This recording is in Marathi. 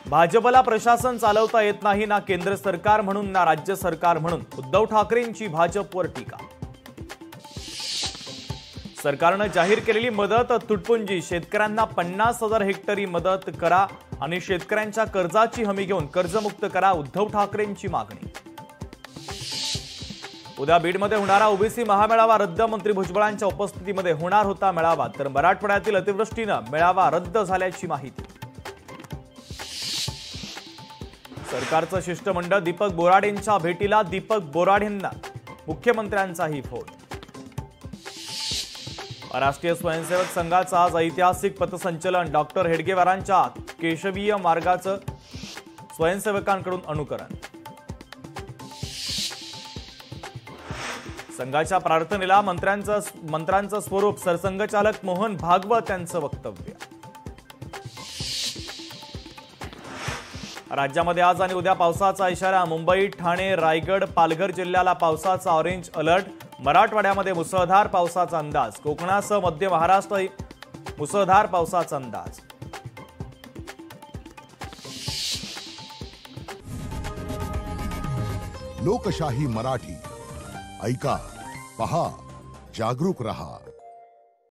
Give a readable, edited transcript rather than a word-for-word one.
भाजपला प्रशासन चालवता येत नाही, ना केंद्र सरकार म्हणून ना राज्य सरकार म्हणून. उद्धव ठाकरेंची भाजपवर टीका. सरकारने जाहीर केलेली मदत तुटपुंजी. शेतकऱ्यांना 50,000 हेक्टरी मदत करा आणि शेतकऱ्यांच्या कर्जाची हमी घेऊन कर्जमुक्त करा, उद्धव ठाकरेंची मागणी. उद्या बीडमध्ये होणारा ओबीसी महामेळावा रद्द. मंत्री भुजबळांच्या उपस्थितीमध्ये होणार होता मेळावा, तर मराठवाड्यातील अतिवृष्टीनं मेळावा रद्द झाल्याची माहिती. सरकारचं शिष्टमंडळ दीपक बोराडेंच्या भेटीला. दीपक बोराडेंना मुख्यमंत्र्यांचाही फोन. राष्ट्रीय स्वयंसेवक संघाचं आज ऐतिहासिक पथसंचलन. डॉक्टर हेडगेवारांच्या केशवीय मार्गाचं स्वयंसेवकांकडून अनुकरण. संघाच्या प्रार्थनेला मंत्र्यांचं स्वरूप. सरसंघचालक मोहन भागवत यांचं वक्तव्य. राज्यामध्ये आज आणि उद्या पावसाचा इशारा. मुंबई, ठाणे, रायगड, पालघर जिल्ह्याला पावसाचा ऑरेंज अलर्ट. मराठवाड्यामध्ये मुसळधार पावसाचा अंदाज. कोकणासह मध्य महाराष्ट्र मुसळधार पावसाचा अंदाज. लोकशाही मराठी ऐका, पहा, जागरूक रहा.